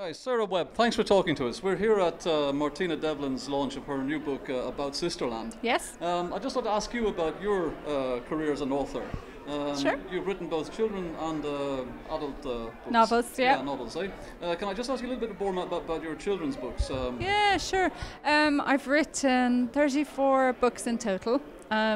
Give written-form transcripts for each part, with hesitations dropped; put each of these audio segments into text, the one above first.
Hi, Sarah Webb. Thanks for talking to us. We're here at Martina Devlin's launch of her new book about Sisterland. Yes. I'd just like to ask you about your career as an author. Sure. You've written both children and adult books. Novels, yeah. Yeah, novels, eh? Can I just ask you a little bit more about your children's books? Yeah, sure. I've written 34 books in total.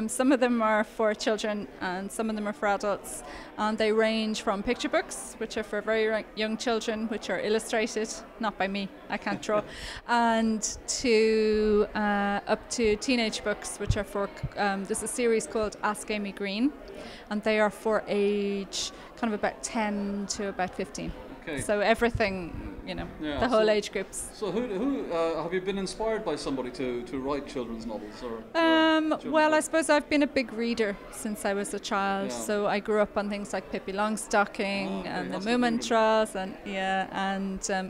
Some of them are for children and some of them are for adults, and they range from picture books, which are for very young children, which are illustrated, not by me, I can't draw, and to up to teenage books, which are for, there's a series called Ask Amy Green, and they are for age kind of about 10 to about 15. Okay. So everything, the whole age groups. So who have you been inspired by somebody to write children's novels? Well, I suppose I've been a big reader since I was a child. Yeah. So I grew up on things like Pippi Longstocking and the Moomintrolls and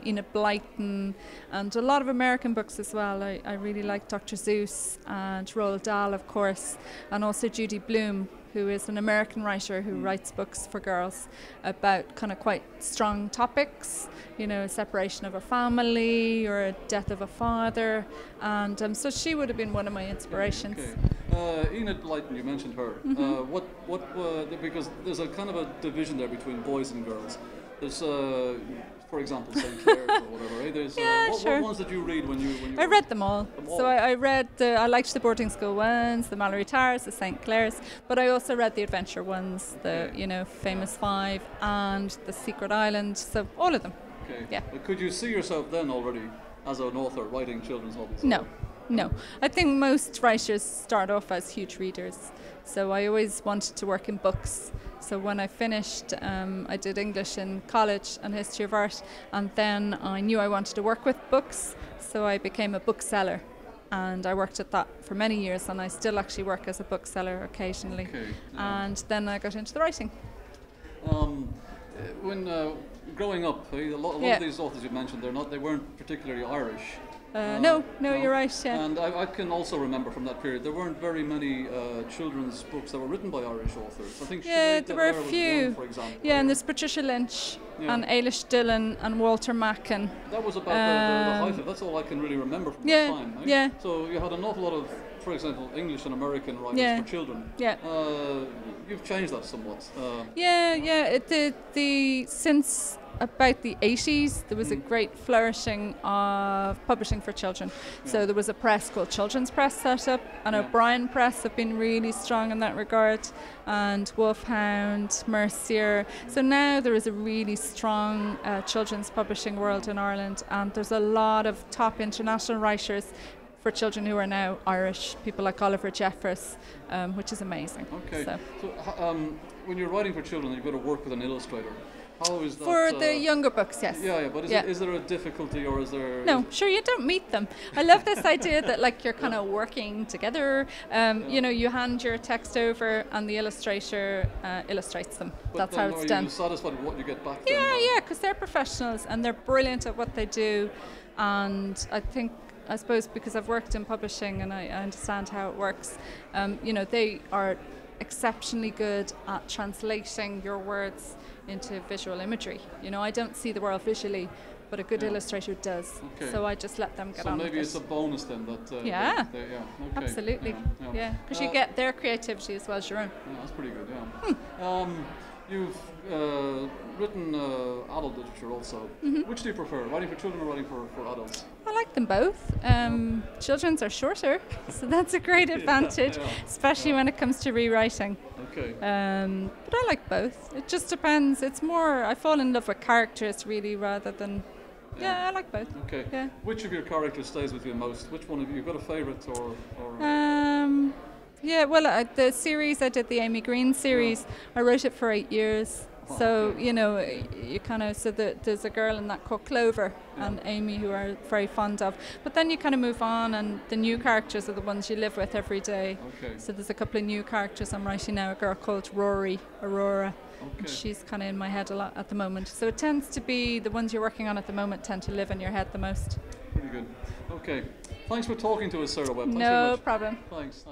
Enid Blyton and a lot of American books as well. I really like Dr. Seuss and Roald Dahl, of course, and also Judy Blume, who is an American writer who writes books for girls about kind of quite strong topics, separation of a family or a death of a father, and so she would have been one of my inspirations. Okay. Enid Blyton, you mentioned her. Because there's a kind of a division there between boys and girls. There's, for example, St. Clair's or whatever. Eh? There's, what ones did you read when you I read them all. So I read I liked the boarding school ones, the Mallory Towers, the St. Clair's, but I also read the adventure ones, the Famous Five and the Secret Island. So all of them. Okay. Yeah. But could you see yourself then already as an author writing children's novels? No. I think most writers start off as huge readers. So I always wanted to work in books. So when I finished, I did English in college and history of art, and then I knew I wanted to work with books, so I became a bookseller. And I worked at that for many years, and I still actually work as a bookseller occasionally. Okay. Yeah. And then I got into the writing. When growing up, a lot of these authors you mentioned, they weren't particularly Irish. No, you're right. Yeah. And I can also remember from that period there weren't very many children's books that were written by Irish authors. I think there were a few. One, for example. Yeah, and there's Patricia Lynch and Ailish Dillon and Walter Mackin. That was about the height of it. That's all I can really remember from that time. Right? Yeah. So you had an awful lot of, for example, English and American writers for children. Yeah. You've changed that somewhat. Since about the 80s, there was a great flourishing of publishing for children. Yeah. So there was a press called Children's Press set up, and O'Brien Press have been really strong in that regard, and Wolfhound, Mercier. So now there is a really strong children's publishing world in Ireland, and there's a lot of top international writers for children who are now Irish, people like Oliver Jeffers, which is amazing. Okay. So when you're writing for children, you've got to work with an illustrator. How is that? For the younger books, yes. Yeah, but is there a difficulty, or is there... No, sure, you don't meet them. I love this idea that you're kind of working together. You hand your text over and the illustrator illustrates them. That's how it's done. Are you satisfied with what you get back? Yeah, because they're professionals and they're brilliant at what they do. And I suppose because I've worked in publishing and I understand how it works, they are exceptionally good at translating your words into visual imagery. I don't see the world visually, but a good illustrator does. Okay. So I just let them get on with it. So maybe it's a bonus then that... Okay. Absolutely. Yeah, because you get their creativity as well as your own. Yeah, that's pretty good, yeah. You've written adult literature also. Mm-hmm. Which do you prefer, writing for children or writing for adults? I like them both. Children's are shorter, so that's a great advantage, especially when it comes to rewriting. Okay. But I like both. It just depends. It's more, I fall in love with characters really rather than... Yeah, I like both. Okay. Yeah. Which of your characters stays with you most? Which one have you got a favourite or? The series I did, the Amy Green series, I wrote it for 8 years. So, you kind of, there's a girl in that called Clover and Amy who are very fond of. But then you kind of move on and the new characters are the ones you live with every day. Okay. So there's a couple of new characters I'm writing now, a girl called Aurora. Okay. And she's kind of in my head a lot at the moment. So it tends to be the ones you're working on at the moment tend to live in your head the most. Pretty good. Okay. Thanks for talking to us, Sarah Webb. No problem. Thanks.